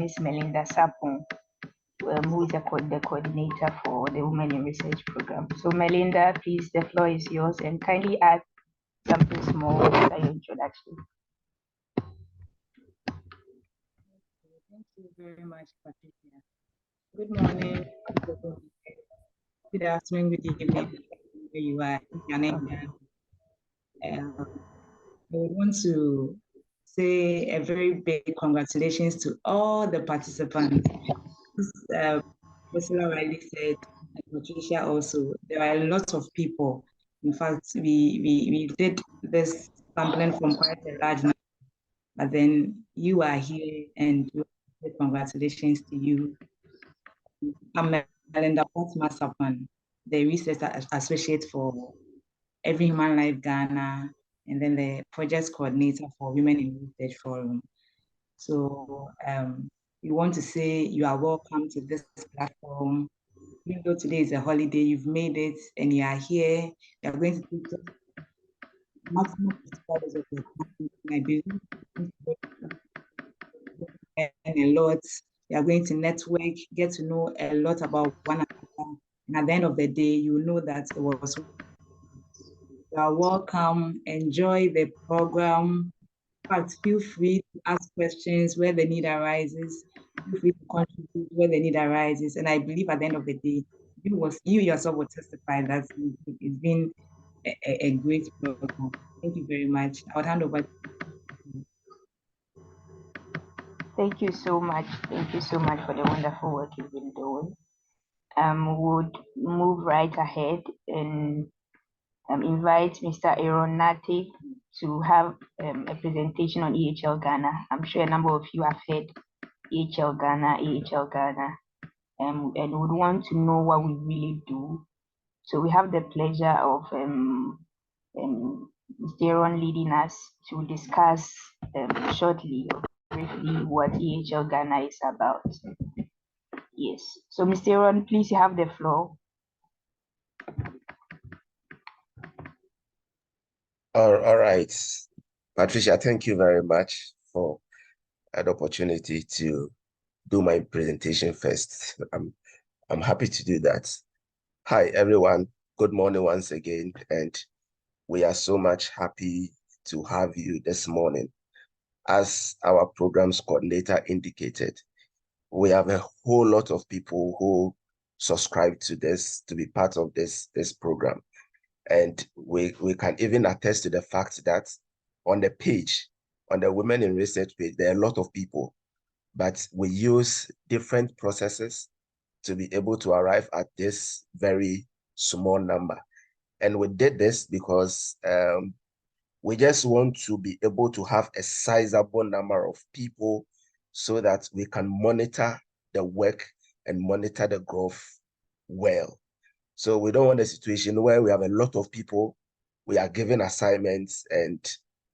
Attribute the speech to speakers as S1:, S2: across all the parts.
S1: Miss Melinda Sapon, who is the coordinator for the Women in Research program. So Melinda, please, the floor is yours, and kindly add something small after your introduction.
S2: Thank you very much, Patricia. Good morning, good afternoon, good evening, where you are. I would want to say a very big congratulations to all the participants. Ursula rightly said, and Patricia also, there are a lot of people. In fact, we did this sampling from quite a large number, but then you are here, and congratulations to you. I'm Melinda Masapan, the research associate for Every Human Life Ghana, and then the project coordinator for Women in Research Forum. So we want to say you are welcome to this platform. Even though today is a holiday, you've made it and you are here. You are going to take the maximum hours of your time. I believe and a lot. You are going to network, get to know a lot about one another. And at the end of the day, you know that it was. You are welcome. Enjoy the program. In fact, feel free to ask questions where the need arises. Feel free to contribute where the need arises. And I believe at the end of the day, you yourself will testify that it's been a great program. Thank you very much. I'll hand over to you.
S1: Thank you so much. Thank you so much for the wonderful work you've been doing. Would move right ahead and invite Mr. Aaron Nate to have a presentation on EHL Ghana. I'm sure a number of you have heard EHL Ghana, and would want to know what we really do. So we have the pleasure of Mr. Aaron leading us to discuss shortly or briefly what EHL Ghana is about. Yes. So Mr. Aaron, please, you have the floor.
S3: All right. Patricia, thank you very much for the opportunity to do my presentation first. I'm happy to do that. Hi, everyone. Good morning once again. And we are so much happy to have you this morning. As our programs coordinator indicated, we have a whole lot of people who subscribe to this, to be part of this program. And we can even attest to the fact that on the page, on the Women in Research page, there are a lot of people, but we use different processes to be able to arrive at this very small number. And we did this because we just want to be able to have a sizable number of people so that we can monitor the work and monitor the growth well. So we don't want a situation where we have a lot of people, we are giving assignments and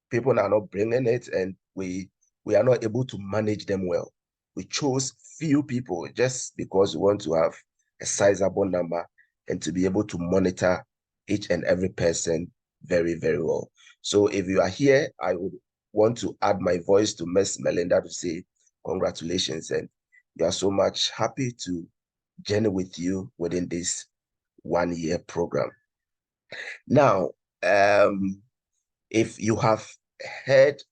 S3: people are not bringing it and we are not able to manage them well. We chose few people just because we want to have a sizable number and to be able to monitor each and every person very, very well. So if you are here, I would want to add my voice to Ms. Melinda to say congratulations, and we are so much happy to journey with you within this 1 year program. Now, if you have heard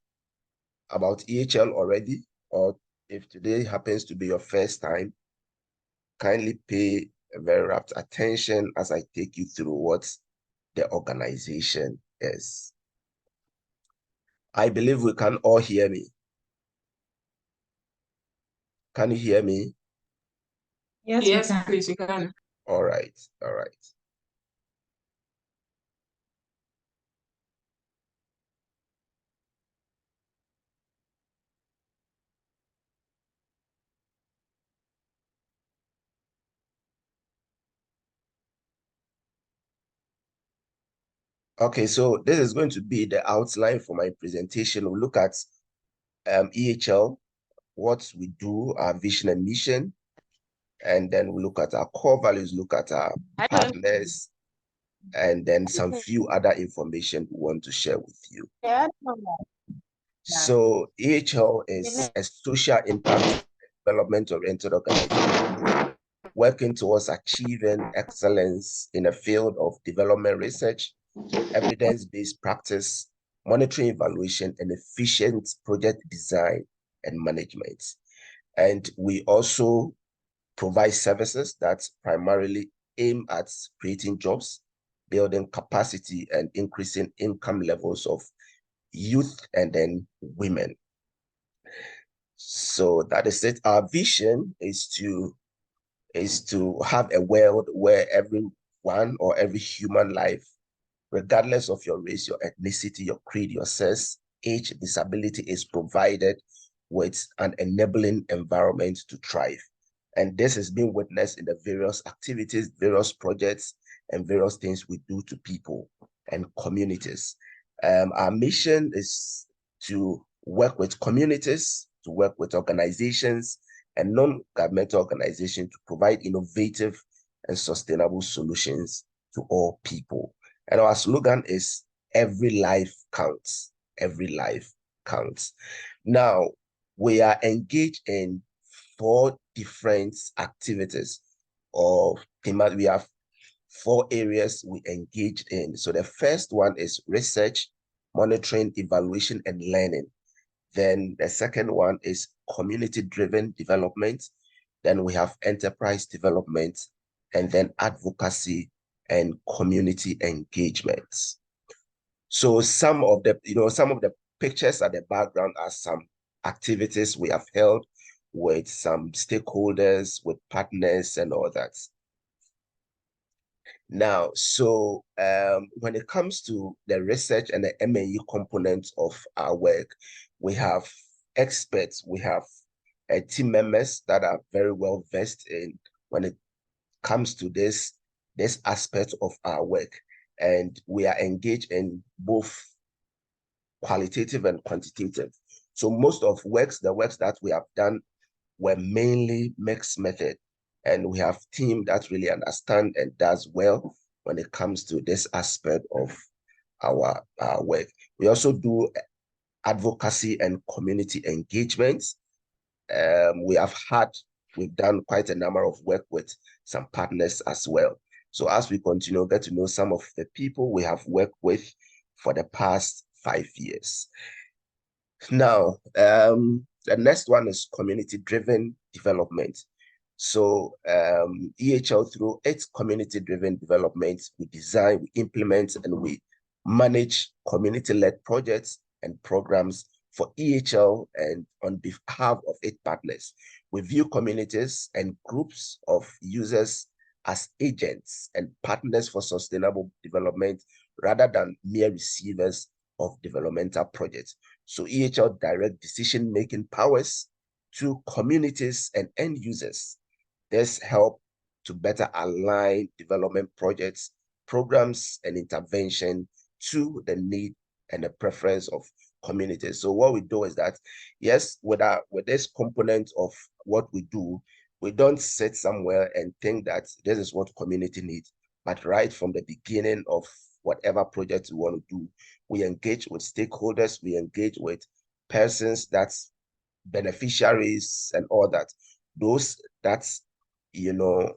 S3: about EHL already, or if today happens to be your first time, kindly pay a very rapt attention as I take you through what the organization is. I believe we can all hear me. Can you hear me?
S2: Yes, please, you can.
S3: All right, all right. Okay, so this is going to be the outline for my presentation. We'll look at EHL, what we do, our vision and mission, and then we'll look at our core values, look at our partners, and then some few other information we want to share with you. So EHL is a social impact development-oriented organization working towards achieving excellence in the field of development research, evidence-based practice, monitoring evaluation, and efficient project design and management. And we also provide services that primarily aim at creating jobs, building capacity, and increasing income levels of youth and then women. So that is it. Our vision is to have a world where everyone or every human life, regardless of your race, your ethnicity, your creed, your sex, age, disability, is provided with an enabling environment to thrive. And this has been witnessed in the various activities, various projects, and various things we do to people and communities. Our mission is to work with communities, to work with organizations and non-governmental organizations to provide innovative and sustainable solutions to all people. And our slogan is every life counts. Every life counts. Now, we are engaged in 4 different activities, or we have 4 areas we engaged in. So the first one is research, monitoring, evaluation, and learning. Then the second one is community-driven development. Then we have enterprise development, and then advocacy and community engagements. So some of the pictures at the background are some activities we have held with some stakeholders, with partners, and all that. Now, so when it comes to the research and the M&E components of our work, we have experts, we have team members that are very well versed in when it comes to this aspect of our work. And we are engaged in both qualitative and quantitative. So most of the works that we have done were mainly mixed method. And we have team that really understand and does well when it comes to this aspect of our work. We also do advocacy and community engagements. We've done quite a number of work with some partners as well. So as we continue, get to know some of the people we have worked with for the past 5 years. Now, the next one is community-driven development. So EHL, through its community-driven development, we design, we implement, and we manage community-led projects and programs for EHL and on behalf of its partners. We view communities and groups of users as agents and partners for sustainable development rather than mere receivers of developmental projects. So EHL direct decision-making powers to communities and end users. This help to better align development projects, programs, and intervention to the need and the preference of communities. So what we do is that, yes, with this component of what we do, we don't sit somewhere and think that this is what community needs, but right from the beginning of whatever project we want to do, we engage with stakeholders, we engage with persons that's beneficiaries and all that. Those that's the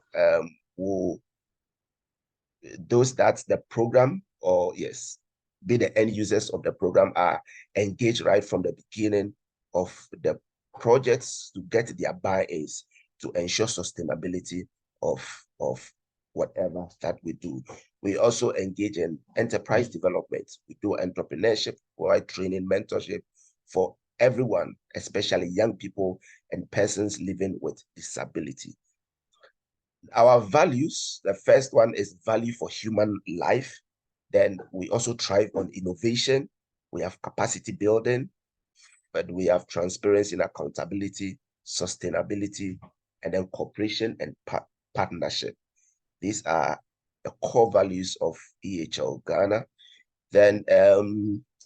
S3: program, or yes, be the end users of the program, are engaged right from the beginning of the projects to get their buy-ins to ensure sustainability of whatever that we do. We also engage in enterprise development. We do entrepreneurship, provide training, mentorship for everyone, especially young people and persons living with disability. Our values, the first one is value for human life. Then we also thrive on innovation. We have capacity building, but we have transparency and accountability, sustainability, and then cooperation and partnership. These are the core values of EHL Ghana. Then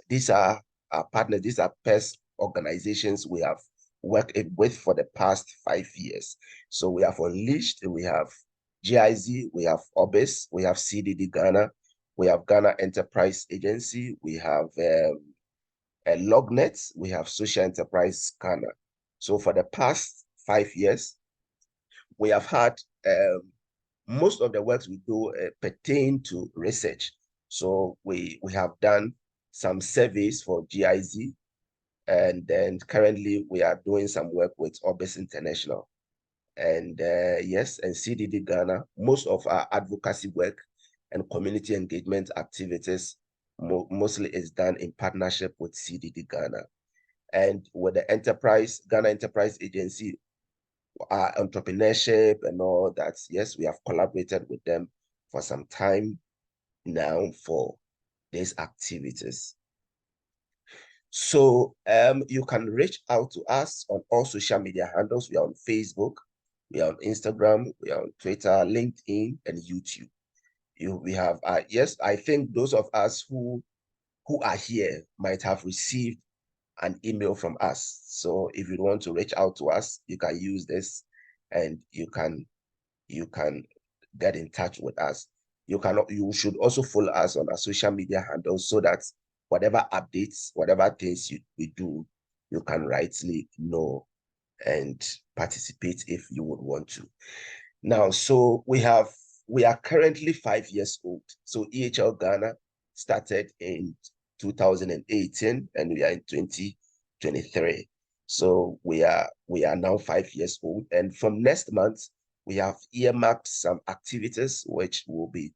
S3: these are our partners, these are past organizations we have worked with for the past 5 years. So we have Unleashed, we have GIZ, we have OBIS, we have CDD Ghana, we have Ghana Enterprise Agency, we have Lognet, we have Social Enterprise Ghana. So for the past 5 years. We have had most of the works we do pertain to research. So we have done some surveys for GIZ, and then currently we are doing some work with Orbis International. And yes, and CDD Ghana, most of our advocacy work and community engagement activities mostly is done in partnership with CDD Ghana. And with the Ghana Enterprise Agency, entrepreneurship and all that, yes, we have collaborated with them for some time now for these activities. So you can reach out to us on all social media handles. We are on Facebook, we are on Instagram, we are on Twitter, LinkedIn, and YouTube. We have, yes, I think those of us who are here might have received an email from us. So if you want to reach out to us, you can use this, and you can get in touch with us. You should also follow us on our social media handles so that whatever updates, whatever things we do, you can rightly know and participate if you would want to. Now, so we are currently 5 years old. So EHL Ghana started in 2018, and we are in 2023. So we are now 5 years old, and from next month we have earmarked some activities which we'll be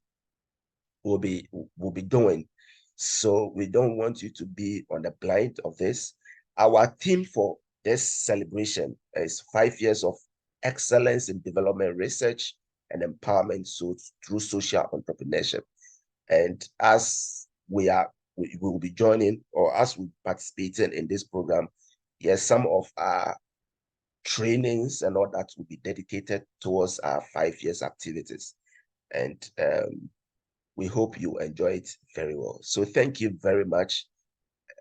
S3: doing. So we don't want you to be on the blind of this. Our theme for this celebration is 5 years of excellence in development research and empowerment through social entrepreneurship. And as we will be joining, or as we participating in this program, yes, some of our trainings and all that will be dedicated towards our 5 years activities. And we hope you enjoy it very well. So thank you very much.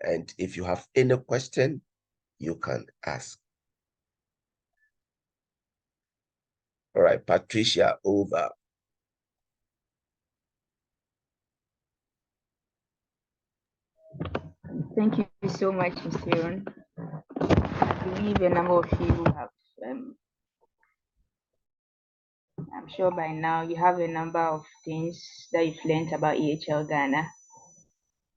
S3: And if you have any question, you can ask. All right, Patricia, over.
S1: Thank you so much, Mr. Aaron. I believe a number of you have, I'm sure by now you have a number of things that you've learned about EHL Ghana.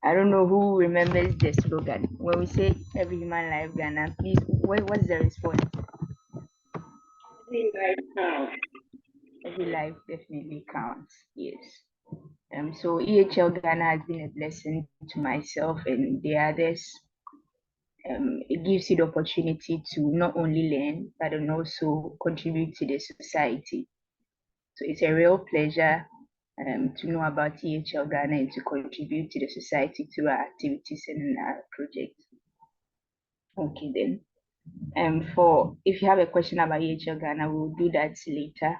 S1: I don't know who remembers the slogan. When we say every human life Ghana, please, what's the response?
S4: Every life counts.
S1: Every life definitely counts, yes. So EHL Ghana has been a blessing to myself and the others. It gives you the opportunity to not only learn, but then also contribute to the society. So it's a real pleasure to know about EHL Ghana and to contribute to the society through our activities and our projects. Okay then. If you have a question about EHL Ghana, we'll do that later.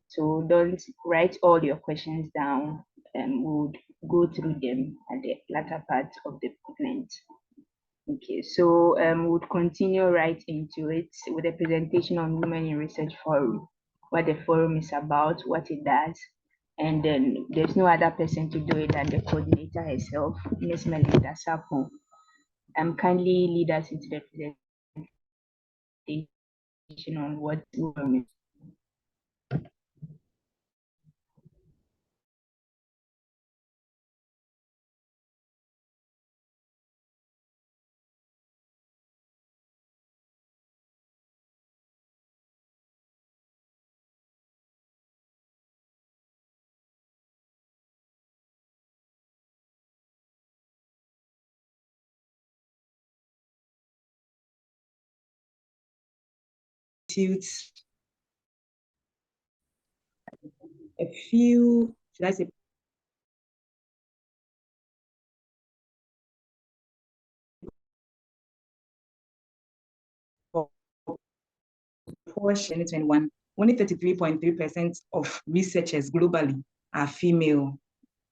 S1: So don't write all your questions down, and we'll go through them at the latter part of the event. Okay, so we'll continue right into it with a presentation on Women in Research Forum, what the forum is about, what it does, and then there's no other person to do it than the coordinator herself, Ms. Melinda Sapo. Kindly lead us into the presentation on what forum is.
S2: A few, should I say, portion 2021, only 33.3% of researchers globally are female.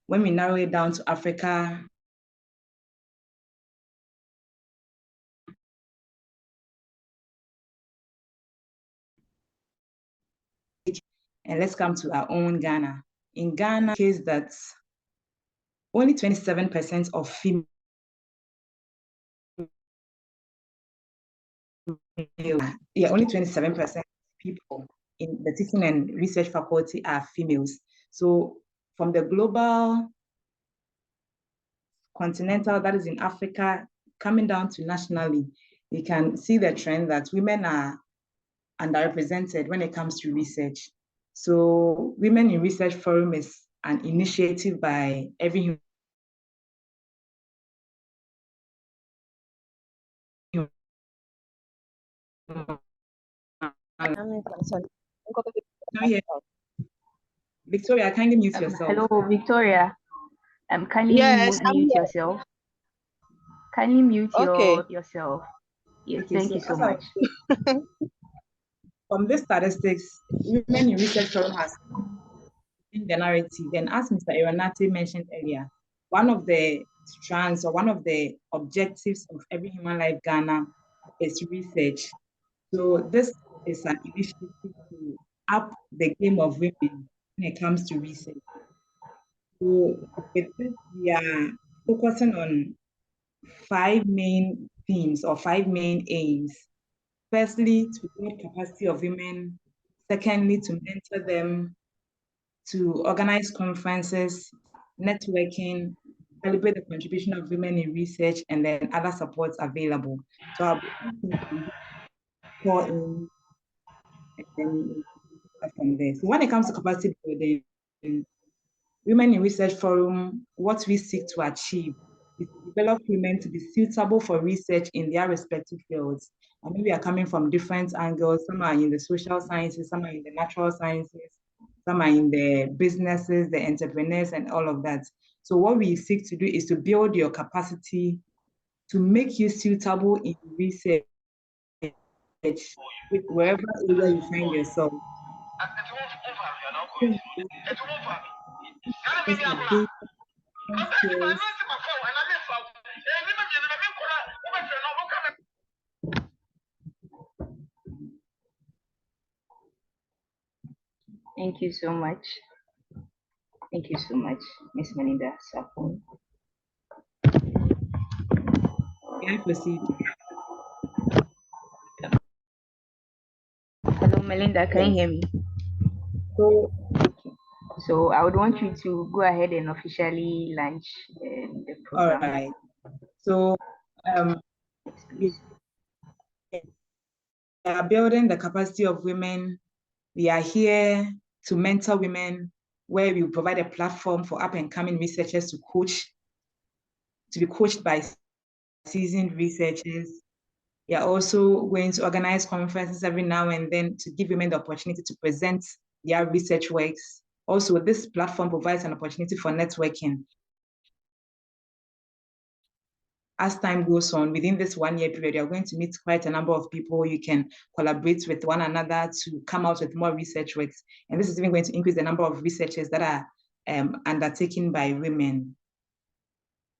S2: When we narrow it down to Africa, and let's come to our own Ghana. In Ghana, case that only 27% of female Yeah, only 27% people in the teaching and research faculty are females. So from the global, continental, that is in Africa, coming down to nationally, we can see the trend that women are underrepresented when it comes to research. So Women in Research Forum is an initiative by every Victoria, kindly mute yourself.
S1: Hello, Victoria. Kindly
S4: Yes,
S1: mute yourself. Kindly mute yourself. Yes,
S2: Okay,
S1: thank you so much.
S2: From these statistics, Women in Research Forum has in the narrative. And as Mr. Ironati mentioned earlier, one of the strands or one of the objectives of Every Human Life Ghana is research. So this is an initiative to up the game of women when it comes to research. So with this, we are focusing on 5 main themes or 5 main aims. Firstly, to build capacity of women. Secondly, to mentor them, to organize conferences, networking, celebrate the contribution of women in research, and then other supports available. So I'll be four in and then from there. So when it comes to capacity building, Women in Research Forum, what we seek to achieve is to develop women to be suitable for research in their respective fields. I mean, we are coming from different angles. Some are in the social sciences, some are in the natural sciences, some are in the businesses, the entrepreneurs, and all of that. So what we seek to do is to build your capacity to make you suitable in research wherever area you find yourself. Skills.
S1: Thank you so much. Thank you so much, Miss Melinda Sapon.
S2: Can I proceed?
S1: Hello, Melinda, can you hear me? So I would want you to go ahead and officially launch the program.
S2: All right. So we are building the capacity of women. We are here to mentor women, where we provide a platform for up and coming researchers to be coached by seasoned researchers. We are also going to organize conferences every now and then to give women the opportunity to present their research works. Also, this platform provides an opportunity for networking. As time goes on, within this 1 year period, you're going to meet quite a number of people. You can collaborate with one another to come out with more research works. And this is even going to increase the number of researchers that are undertaken by women.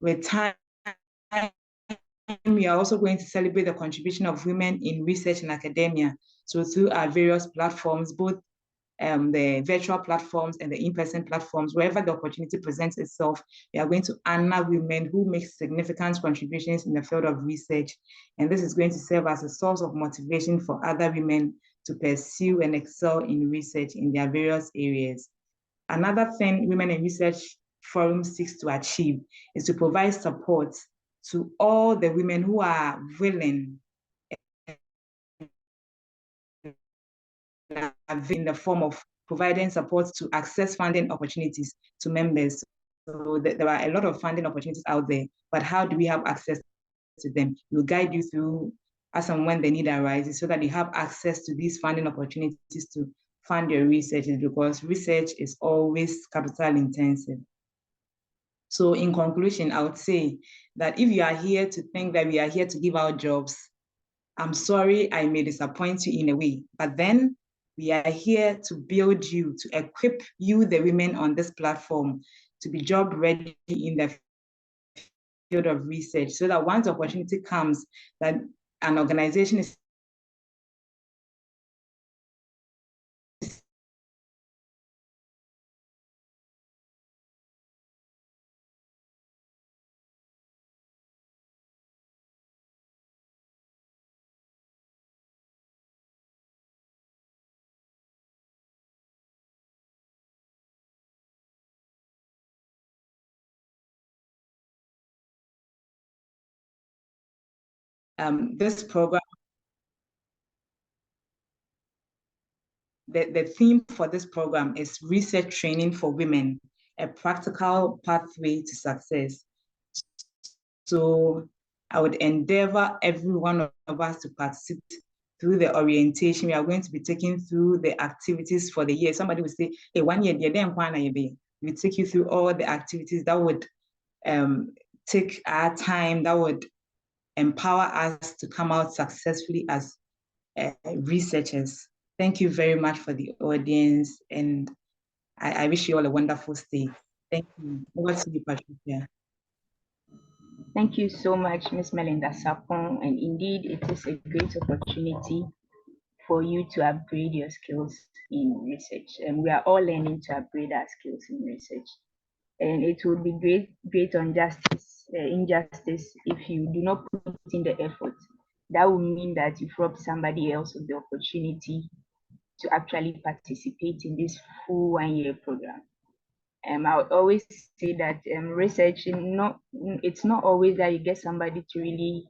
S2: With time, we are also going to celebrate the contribution of women in research and academia. So through our various platforms, both the virtual platforms and the in-person platforms, wherever the opportunity presents itself, we are going to honor women who make significant contributions in the field of research. And this is going to serve as a source of motivation for other women to pursue and excel in research in their various areas. Another thing Women in Research Forum seeks to achieve is to provide support to all the women who are willing in the form of providing support to access funding opportunities to members. So there are a lot of funding opportunities out there, but how do we have access to them? We'll guide you through as and when the need arises so that you have access to these funding opportunities to fund your research, because research is always capital intensive. So in conclusion, I would say that if you are here to think that we are here to give out jobs, I'm sorry I may disappoint you in a way, but then we are here to build you, to equip you, the women on this platform, to be job ready in the field of research, so that once the opportunity comes, that an organization is This program, the theme for this program is Research Training for Women, a practical pathway to success. So I would endeavor every one of us to participate through the orientation. We are going to be taking through the activities for the year. Somebody will say, hey, 1 year, we take you through all the activities that would take our time, that would empower us to come out successfully as researchers. Thank you very much for the audience, and I wish you all a wonderful stay. Thank you. Over to you, Patricia.
S1: Thank you so much, Ms. Melinda Sapon, and indeed it is a great opportunity for you to upgrade your skills in research, and we are all learning to upgrade our skills in research. And it would be great injustice if you do not put in the effort. That would mean that you've robbed somebody else of the opportunity to actually participate in this full 1 year program. I would always say that research, it's not always that you get somebody to really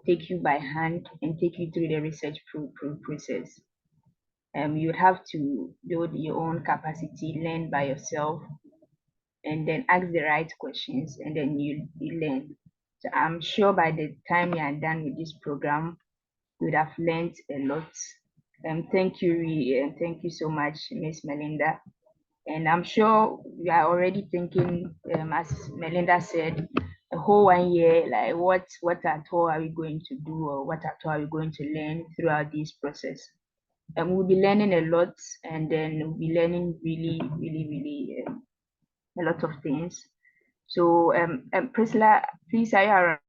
S1: take you by hand and take you through the research process. You'd have to build your own capacity, learn by yourself, and then ask the right questions, and then you learn. So I'm sure by the time you are done with this program, you would have learned a lot. Thank you, and thank you so much, Miss Melinda. And I'm sure you are already thinking, as Melinda said, a whole 1 year, like what at all are we going to do, or what at all are we going to learn throughout this process? And we'll be learning a lot, and then we'll be learning really a lot of things. So, Priscilla, please, are you around?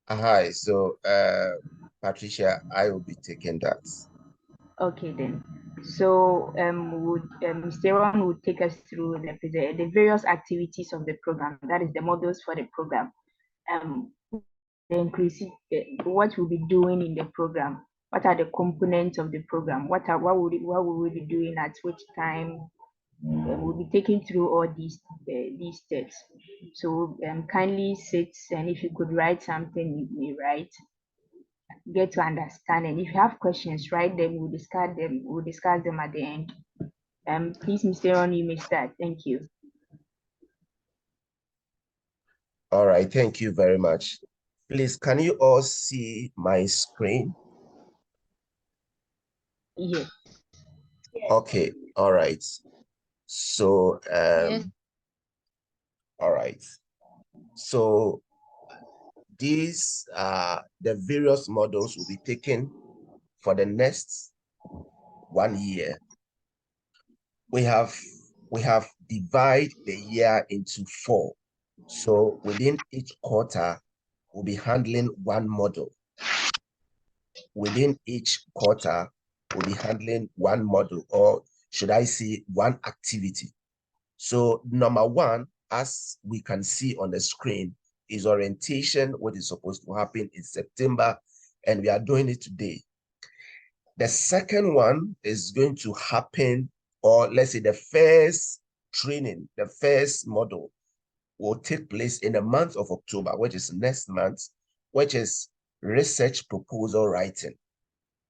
S3: Hi, so Patricia, I will be taking that.
S1: Okay then. So Mr. Ron would take us through the various activities of the program. That is the models for the program. The inclusive, what we'll be doing in the program. What are the components of the program? What will we be doing at which time? We'll be taking through all these steps. So kindly sit, and if you could write something, you may write. Get to understand, and if you have questions, write them. We'll discuss them. We'll discuss them at the end. Please, Mr. Ron, you may start. Thank you.
S3: All right, thank you very much. Please, can you all see my screen?
S1: Yes.
S3: Okay, all right. So,
S1: Yes.
S3: all right. So these are the various models will be taken for the next 1 year. We have divided the year into 4. So within each quarter, we'll be handling one model. Within each quarter, we'll be handling one model, or should I say one activity. So number 1, as we can see on the screen, is orientation, what is supposed to happen in September, and we are doing it today. The second one is going to happen, or let's say the first training, the first model will take place in the month of October, which is next month, which is research proposal writing.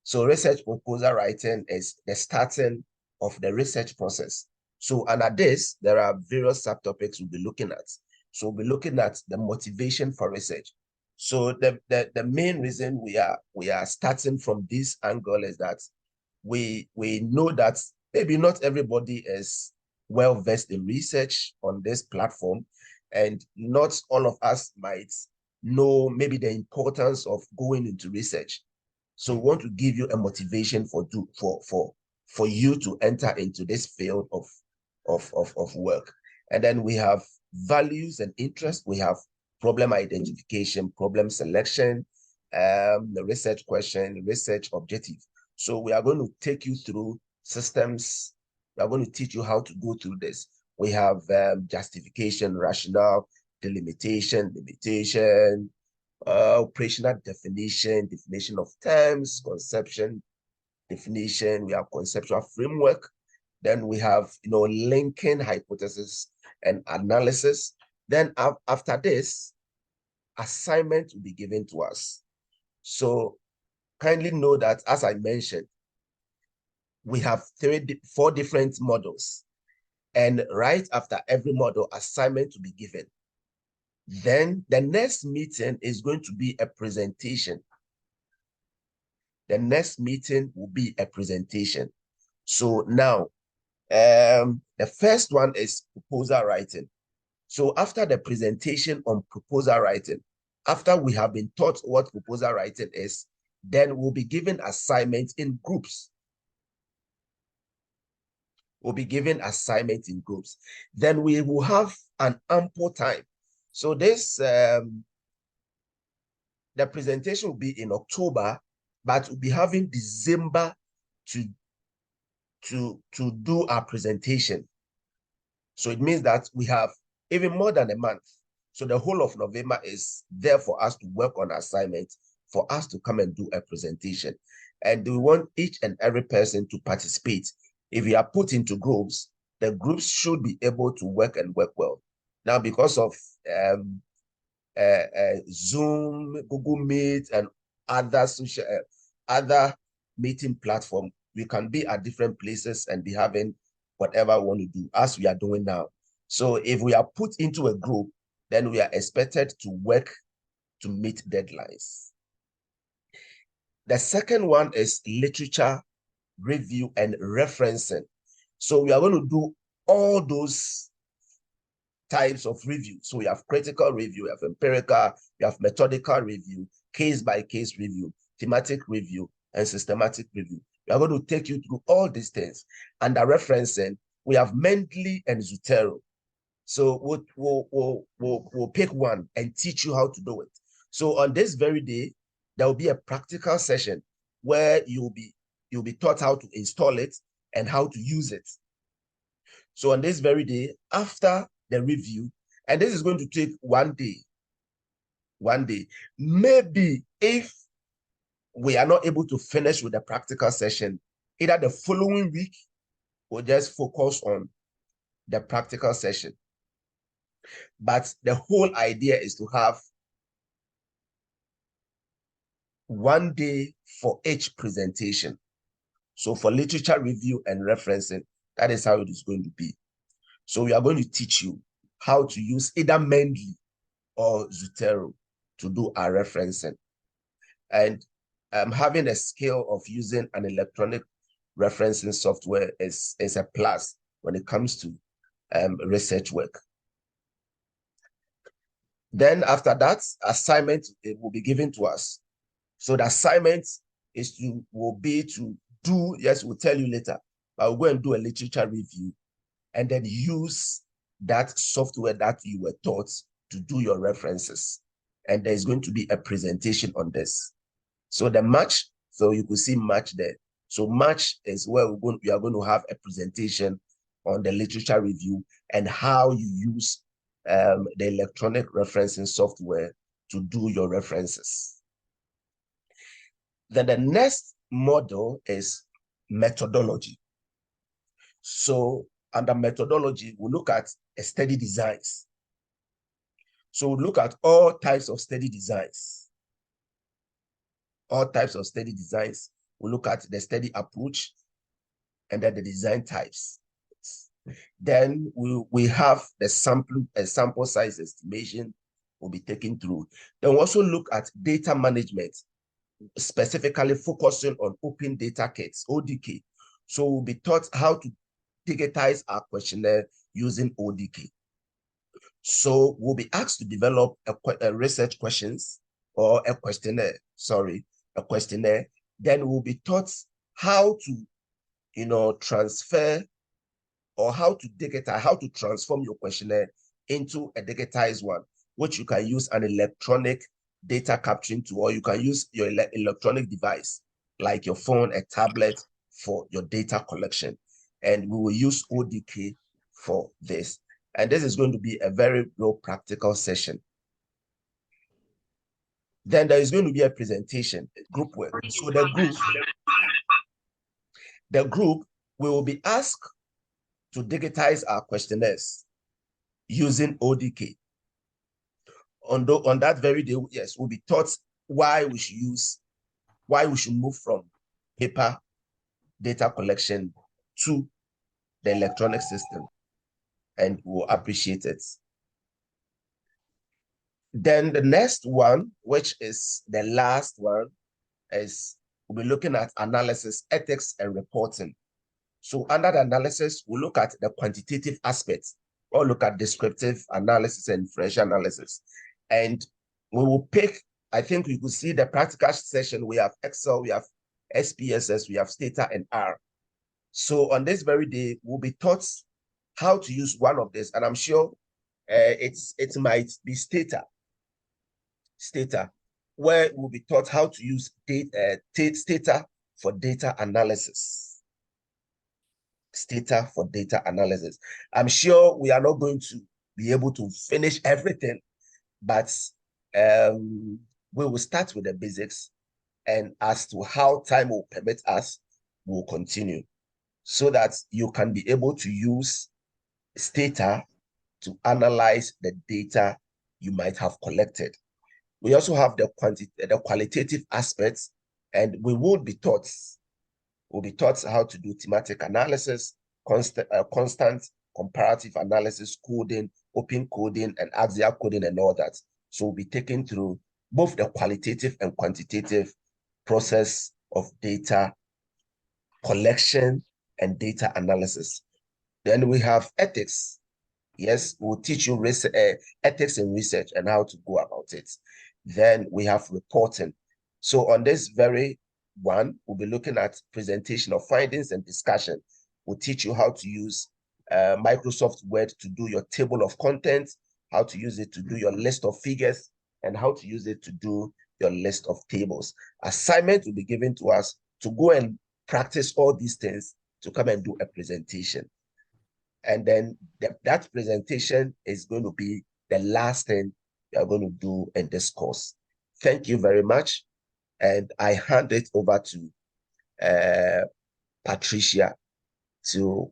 S3: So research proposal writing is the starting of the research process. So under this, there are various subtopics we'll be looking at. So we'll be looking at the motivation for research. So the main reason we are starting from this angle is that we know that maybe not everybody is well versed in research on this platform, and not all of us might know maybe the importance of going into research. So we want to give you a motivation for you to enter into this field of work. And then we have values and interests. We have problem identification, problem selection, the research question, research objective. So we are going to take you through systems. We are going to teach you how to go through this. We have justification, rationale, delimitation, limitation, operational definition of terms, conception, definition. We have conceptual framework. Then we have, linking hypothesis and analysis. Then after this, assignment will be given to us. So kindly know that, as I mentioned, we have 4 different models. And right after every model, assignment to be given. Then the next meeting is going to be a presentation. The next meeting will be a presentation. So now, the first one is proposal writing. So after the presentation on proposal writing, after we have been taught what proposal writing is, then we'll be given assignments in groups. We'll be given assignments in groups. Then we will have an ample time. So this, the presentation will be in October, but we'll be having December to do our presentation. So it means that we have even more than a month. So the whole of November is there for us to work on assignments, for us to come and do a presentation. And we want each and every person to participate. If we are put into groups, the groups should be able to work and work well. Now, because of Zoom, Google Meet, and other social, other meeting platform, we can be at different places and be having whatever we want to do, as we are doing now. So if we are put into a group, then we are expected to work to meet deadlines. The second one is literature review and referencing. So we are going to do all those types of review. So we have critical review, we have empirical, we have methodical review, case-by-case review, thematic review, and systematic review. We are going to take you through all these things. Under referencing, we have Mendeley and Zotero. So we'll pick one and teach you how to do it. So on this very day, there will be a practical session where you'll be taught how to install it and how to use it. So on this very day, after the review, and this is going to take 1 day. 1 day. Maybe if we are not able to finish with the practical session, either the following week, we'll just focus on the practical session. But the whole idea is to have 1 day for each presentation. So for literature review and referencing, that is how it is going to be. So we are going to teach you how to use either Mendeley or Zotero to do our referencing. And having a skill of using an electronic referencing software is a plus when it comes to research work. Then after that, assignment will be given to us. So the assignment will be to do, yes, we'll tell you later, but we'll go and do a literature review and then use that software that you were taught to do your references. And there's going to be a presentation on this. So the March, so you could see March there. So March is where we are going to have a presentation on the literature review and how you use the electronic referencing software to do your references. Then the next model is methodology. So under methodology, we look at study designs. So we look at all types of study designs. All types of study designs. We look at the study approach and then the design types. Then we have the sample size estimation will be taken through. Then we also look at data management, specifically focusing on open data kits, ODK. So we'll be taught how to digitize our questionnaire using ODK. So we'll be asked to develop a research questions or a questionnaire, a questionnaire. Then we'll be taught how to, transfer or how to digitize, how to transform your questionnaire into a digitized one, which you can use an electronic data capturing tool, or you can use your electronic device, like your phone, a tablet, for your data collection. And we will use ODK for this. And this is going to be a very real practical session. Then there is going to be a presentation, group work. So the group will be asked to digitize our questionnaires. using ODK. On that very day, yes, we'll be taught why we should move from paper data collection to the electronic system, and we'll appreciate it. Then the next one, which is the last one, is we'll be looking at analysis, ethics, and reporting. So under the analysis, we'll look at the quantitative aspects, or look at descriptive analysis and inferential analysis. And we will pick, I think we could see the practical session. We have Excel, we have SPSS, we have Stata and R. So on this very day, we'll be taught how to use one of this. And I'm sure it might be Stata, where we'll be taught how to use Stata for data analysis. Stata for data analysis. I'm sure we are not going to be able to finish everything, but we will start with the basics, and as to how time will permit us, we'll continue so that you can be able to use Stata to analyze the data you might have collected. We also have the qualitative aspects, and we will be taught how to do thematic analysis, constant comparative analysis, coding, open coding, and axial coding, and all that. So we'll be taken through both the qualitative and quantitative process of data collection and data analysis. Then we have ethics. Yes, we'll teach you ethics in research and how to go about it. Then we have reporting. So on this very one, we'll be looking at presentation of findings and discussion. We'll teach you how to use Microsoft Word to do your table of contents, how to use it to do your list of figures, and how to use it to do your list of tables. Assignment will be given to us to go and practice all these things to come and do a presentation. And then that presentation is going to be the last thing we are going to do in this course. Thank you very much. And I hand it over to Patricia to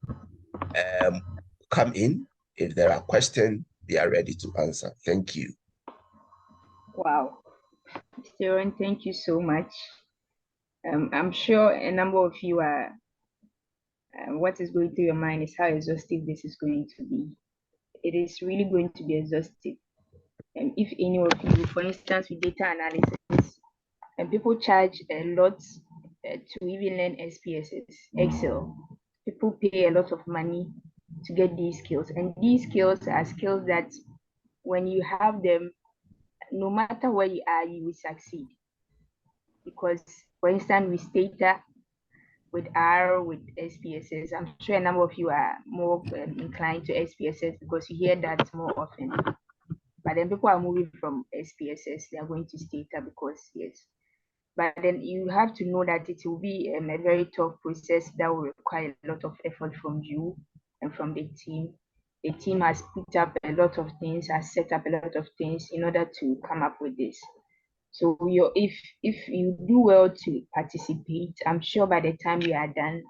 S3: come in. If there are questions, they are ready to answer. Thank you.
S1: Wow. Aaron, thank you so much. I'm sure a number of you are, what is going through your mind is how exhaustive this is going to be. It is really going to be exhaustive. And if any of you, for instance, with data analysis, and people charge a lot to even learn SPSS, Excel. People pay a lot of money to get these skills. And these skills are skills that when you have them, no matter where you are, you will succeed. Because, for instance, with Stata, with R, with SPSS, I'm sure a number of you are more inclined to SPSS because you hear that more often. But then people are moving from SPSS, they are going to Stata because, yes. But then you have to know that it will be a very tough process that will require a lot of effort from you and from the team. The team has picked up a lot of things, has set up a lot of things in order to come up with this. So if you do well to participate, I'm sure by the time we are done,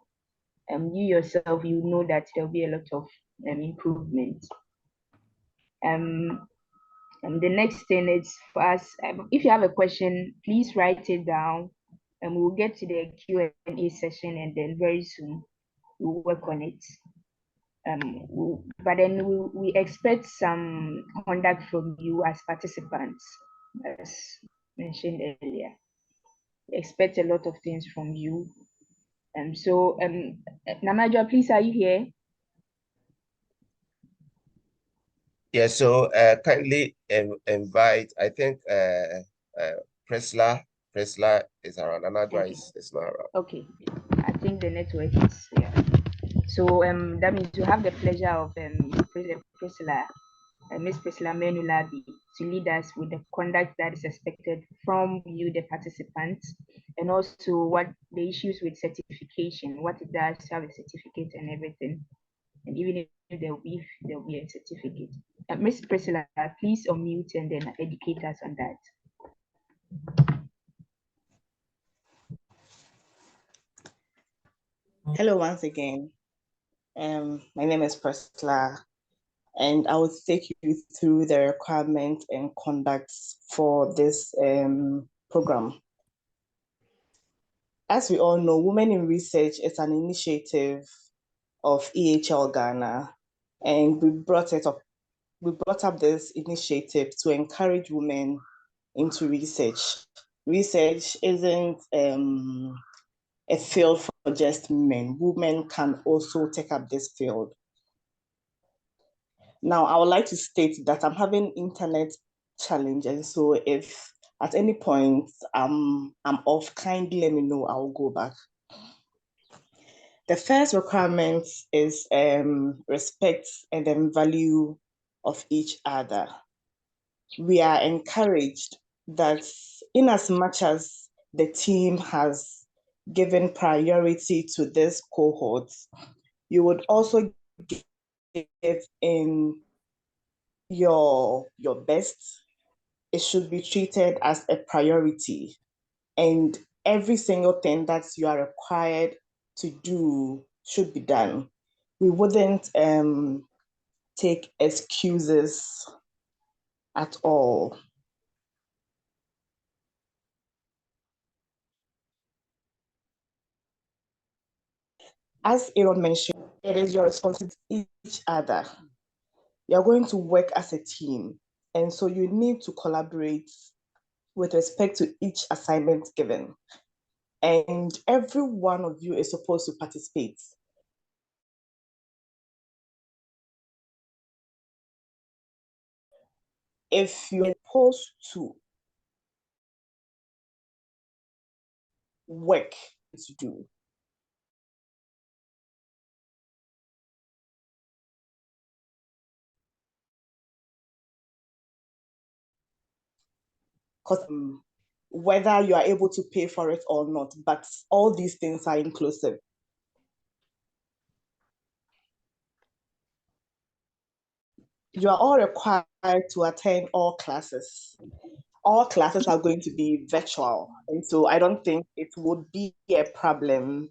S1: you yourself, you know that there'll be a lot of improvement. And the next thing is for us, if you have a question, please write it down and we'll get to the Q&A session, and then very soon we'll work on it. But then we expect some conduct from you as participants, as mentioned earlier. We expect a lot of things from you. So Namajo, please, are you here?
S3: Yeah, so kindly invite, I think Priscilla is around, Anadra
S1: Okay.
S3: is not around.
S1: Okay, I think the network is, yeah. So that means you have the pleasure of Priscilla, Miss Priscilla Menulabi, to lead us with the conduct that is expected from you, the participants, and also what the issues with certification, what it does to have a certificate and everything, and even if there will be a certificate. Miss Priscilla, please unmute and then educate us on that.
S4: Hello once again. My name is Priscilla, and I will take you through the requirements and conducts for this program. As we all know, Women in Research is an initiative of EHL Ghana, and we brought up this initiative to encourage women into research. Research isn't a field for just men. Women can also take up this field. Now, I would like to state that I'm having internet challenge, and so if at any point I'm off, kindly let me know, I'll go back. The first requirement is respect and then value of each other. We are encouraged that in as much as the team has given priority to this cohort, you would also give in your best. It should be treated as a priority, and every single thing that you are required to do should be done. We wouldn't take excuses at all. As Aaron mentioned, it is your responsibility to each other. You're going to work as a team, and so you need to collaborate with respect to each assignment given. And every one of you is supposed to participate. If you're supposed to work to do, because whether you are able to pay for it or not, but all these things are inclusive. You are all required to attend all classes. All classes are going to be virtual, and so I don't think it would be a problem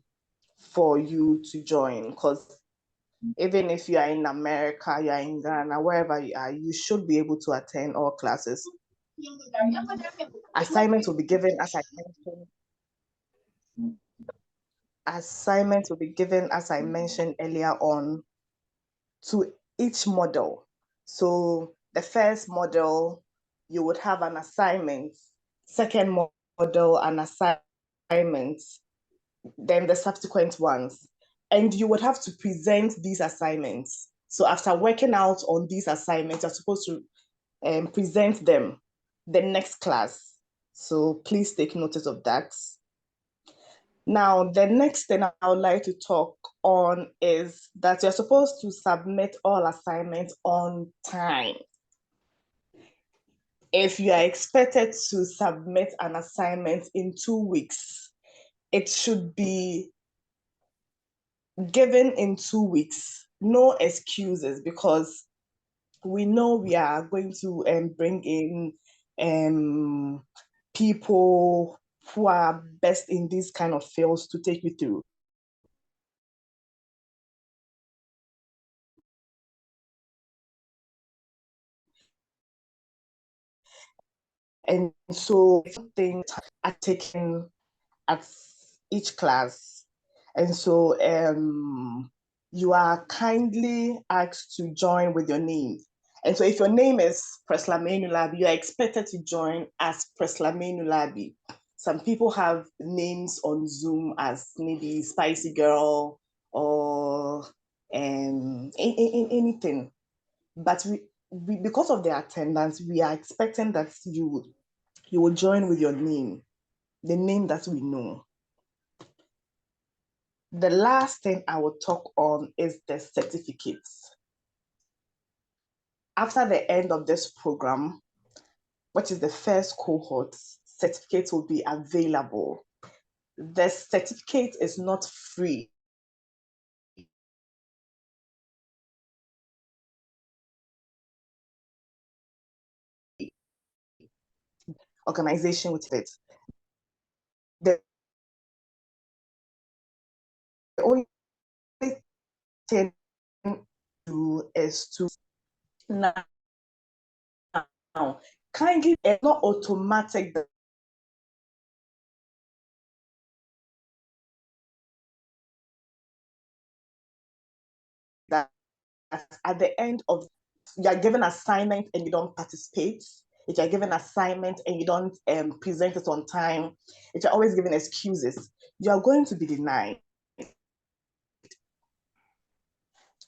S4: for you to join, because even if you are in America, you are in Ghana, wherever you are, you should be able to attend all classes. Assignments will be given, as I mentioned. Assignments will be given, as I mentioned earlier on, to each model. So the first model, you would have an assignment. Second model, an assignment. Then the subsequent ones. And you would have to present these assignments. So after working out on these assignments, you're supposed to present them the next class. So please take notice of that. Now, the next thing I would like to talk on is that you're supposed to submit all assignments on time. If you are expected to submit an assignment in 2 weeks, it should be given in 2 weeks. No excuses, because we know we are going to bring in people who are best in these kind of fields to take you through. And so things are taken at each class. And so you are kindly asked to join with your name. And so if your name is Preslamenu Labi, you are expected to join as Preslamenu Labi. Some people have names on Zoom as maybe Spicy Girl or anything. But we, because of the attendance, we are expecting that you will join with your name, the name that we know. The last thing I will talk on is the certificates. After the end of this program, which is the first cohort, certificates will be available. The certificate is not free. Organization with it. The only thing to do is to Now, kindly, it's not automatic that at the end of, you are given assignment and you don't participate, if you're given assignment and you don't present it on time, if you're always given excuses, you are going to be denied.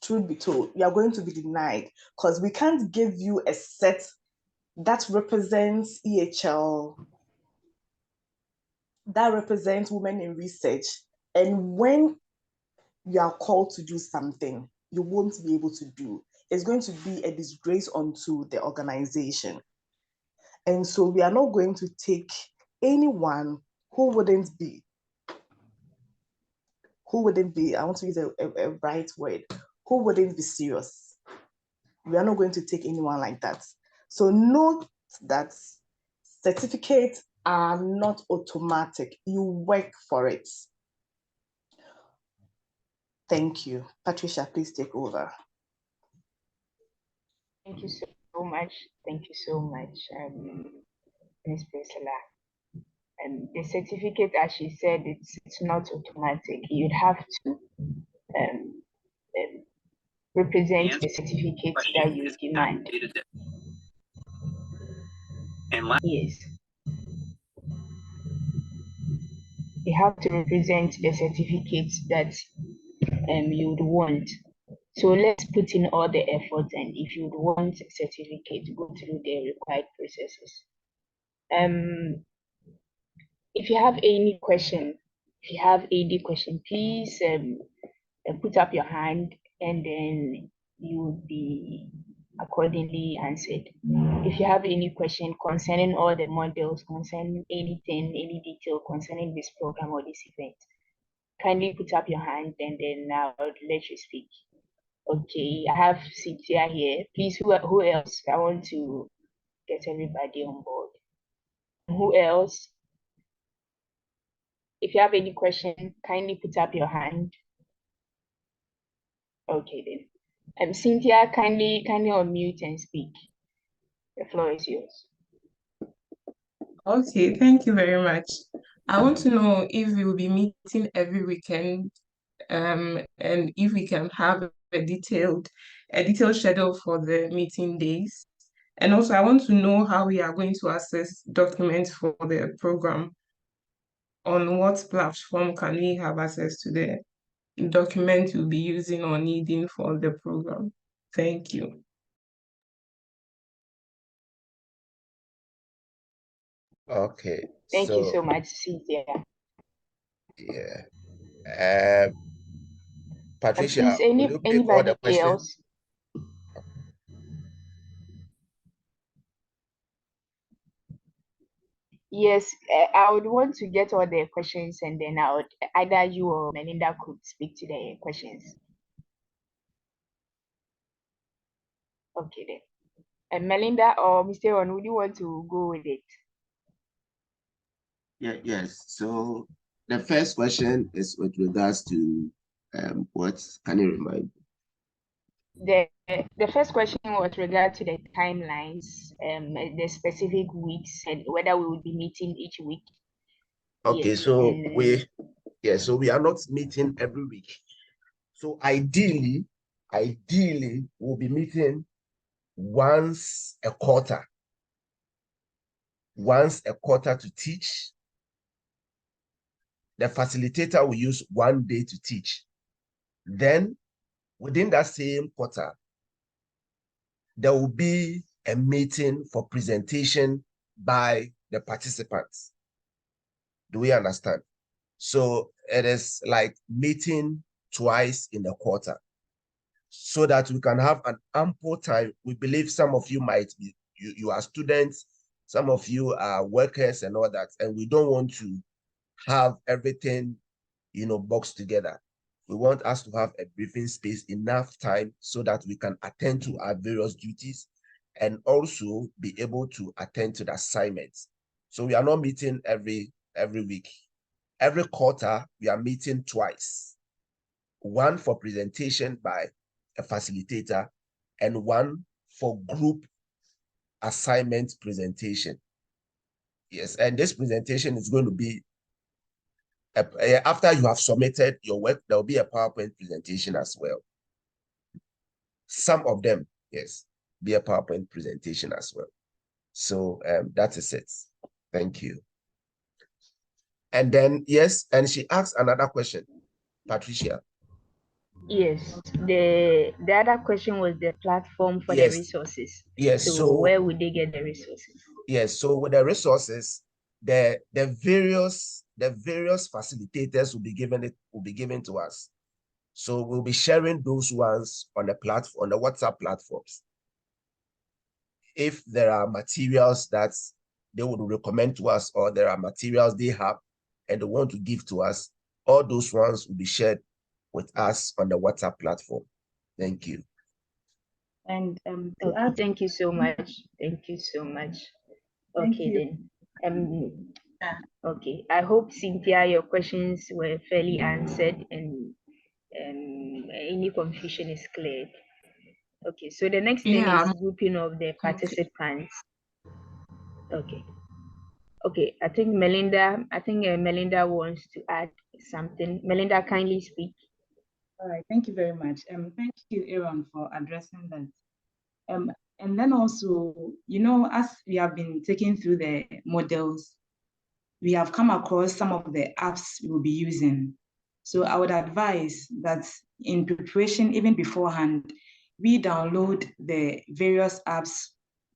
S4: Truth be told, you are going to be denied because we can't give you a set that represents EHL, that represents women in research. And when you are called to do something, you won't be able to do. It's going to be a disgrace onto the organization. And so we are not going to take anyone who wouldn't be, I want to use a right word, who wouldn't be serious. We are not going to take anyone like that. So note that certificates are not automatic. You work for it. Thank you. Patricia, please take over.
S1: Thank you so much. Thank you so much, Ms. Priscilla. The certificate, as she said, it's not automatic. You'd have to represent the certificate that you demand. Yes. You have to represent the certificate that you would want. So let's put in all the effort, and if you would want a certificate, go through the required processes. If you have any question, please put up your hand, and then you will be accordingly answered. If you have any question concerning all the modules, concerning anything, any detail concerning this program or this event, kindly put up your hand, and then I'll let you speak. Okay, I have Cynthia here. Please, who else? I want to get everybody on board. Who else? If you have any question, kindly put up your hand. Okay then. Cynthia, kindly unmute and speak. The floor is yours.
S5: Okay, thank you very much. I want to know if we will be meeting every weekend, and if we can have a detailed schedule for the meeting days. And also, I want to know how we are going to access documents for the program. On what platform can we have access to the document we'll be using or needing for the program? Thank you.
S3: Okay.
S1: Thank you so much, Cynthia.
S3: Yeah. Patricia,
S1: please,
S3: will you pick all the
S1: anybody
S3: questions?
S1: else? Yes, I would want to get all the questions, and then I would, either you or Melinda could speak to the questions. Okay then. And Melinda or Mr. Ron, would you want to go with it?
S3: Yes. So the first question is with regards to what can you remind me?
S1: The first question was regard to the timelines, the specific weeks, and whether we will be meeting each week.
S3: Okay,
S1: Yes,
S3: so we are not meeting every week. So ideally, we'll be meeting once a quarter. Once a quarter to teach. The facilitator will use 1 day to teach. Then within that same quarter, there will be a meeting for presentation by the participants. Do we understand? So it is like meeting twice in a quarter so that we can have an ample time. We believe some of you might be, you are students, some of you are workers and all that, and we don't want to have everything, boxed together. We want us to have a briefing space, enough time so that we can attend to our various duties and also be able to attend to the assignments. So we are not meeting every week. Every quarter, we are meeting twice. One for presentation by a facilitator and one for group assignment presentation. Yes, and this presentation is going to be after you have submitted your work, there will be a PowerPoint presentation as well. Some of them, yes, be a PowerPoint presentation as well. So that is it. Thank you. And then, yes, and she asked another question, Patricia.
S1: Yes, the other question was the platform for the resources.
S3: Yes.
S1: So where would they get the resources?
S3: Yes. So with the resources, the various facilitators will be given to us. So we'll be sharing those ones on the platform, on the WhatsApp platforms. If there are materials that they would recommend to us, or there are materials they have and they want to give to us, all those ones will be shared with us on the WhatsApp platform. Thank you.
S2: And
S1: okay, thank you so much. Thank you so much. Okay, then. Okay, I hope, Cynthia, your questions were fairly answered and any confusion is cleared. Okay, so the next thing is grouping of the participants. Okay. Okay, I think Melinda wants to add something. Melinda, kindly speak.
S2: All right, thank you very much. Thank you, Aaron, for addressing that. And then also, as we have been taking through the models, we have come across some of the apps we will be using. So I would advise that in preparation, even beforehand, we download the various apps,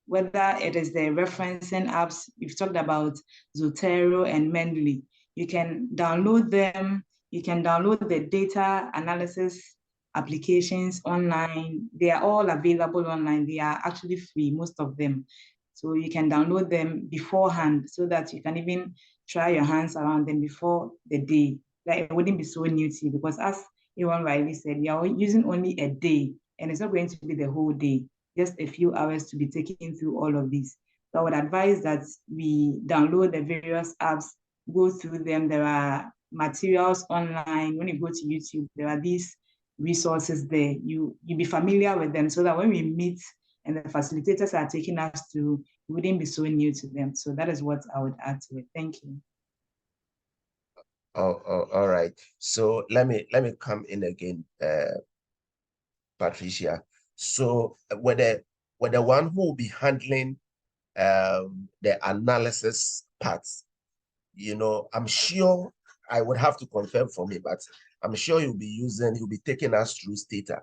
S2: whether it is the referencing apps, we've talked about Zotero and Mendeley. You can download them. You can download the data analysis applications online. They are all available online. They are actually free, most of them. So you can download them beforehand so that you can even try your hands around them before the day. That it wouldn't be so new to you, because as Ewan rightly said, we are using only a day and it's not going to be the whole day, just a few hours to be taking through all of these. So I would advise that we download the various apps, go through them. There are materials online. When you go to YouTube, there are these resources there. You be familiar with them so that when we meet and the facilitators are taking us through, it wouldn't be so new to them. So that is what I would add to it. Thank you.
S3: Oh, all right. So let me come in again, Patricia. So with the one who will be handling the analysis parts, I'm sure, I would have to confirm for me, but I'm sure you'll be taking us through Stata.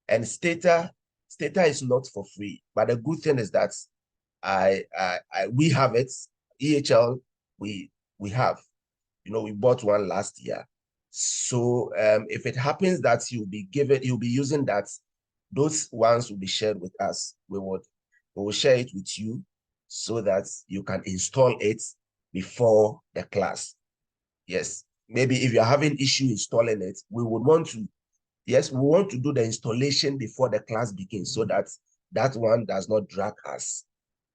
S3: And Stata is not for free, but the good thing is that we have it. EHL, we have. We bought one last year. So if it happens that you'll be using that, those ones will be shared with us. We will share it with you so that you can install it before the class. Yes, maybe if you're having issue installing it, we want to do the installation before the class begins so that that one does not drag us.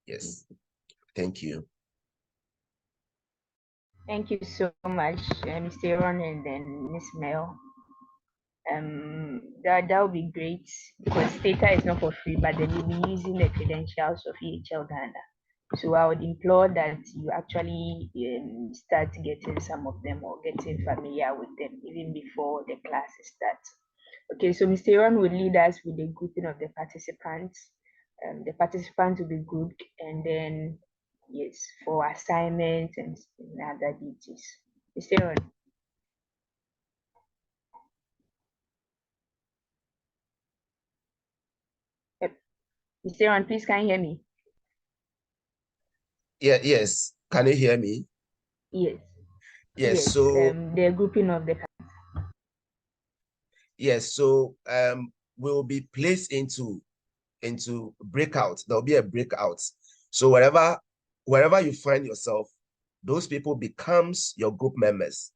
S3: Yes, thank you.
S1: Thank you so much, Mr. Ron and then Ms. Mel. That would be great because data is not for free, but then you'll be using the credentials of EHL Ghana. So I would implore that you actually start getting some of them or getting familiar with them even before the classes start. Okay, so Mr. Ron will lead us with the grouping of the participants. The participants will be grouped, and then yes, for assignments and other duties. Mr. Ron. Yep. Mr. Ron, please can you hear me?
S3: Yeah, yes. Can you hear me?
S1: Yes.
S3: Yes. So
S1: the grouping of the
S3: yes, so we'll be placed into breakout. There'll be a breakout. So wherever you find yourself, those people becomes your group members.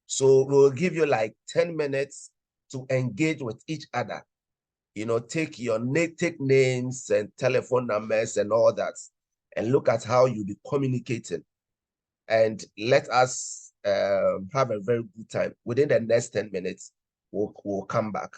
S3: So we'll give you like 10 minutes to engage with each other. Take names and telephone numbers and all that, and look at how you'll be communicating. And let us have a very good time. Within the next 10 minutes, we'll come back.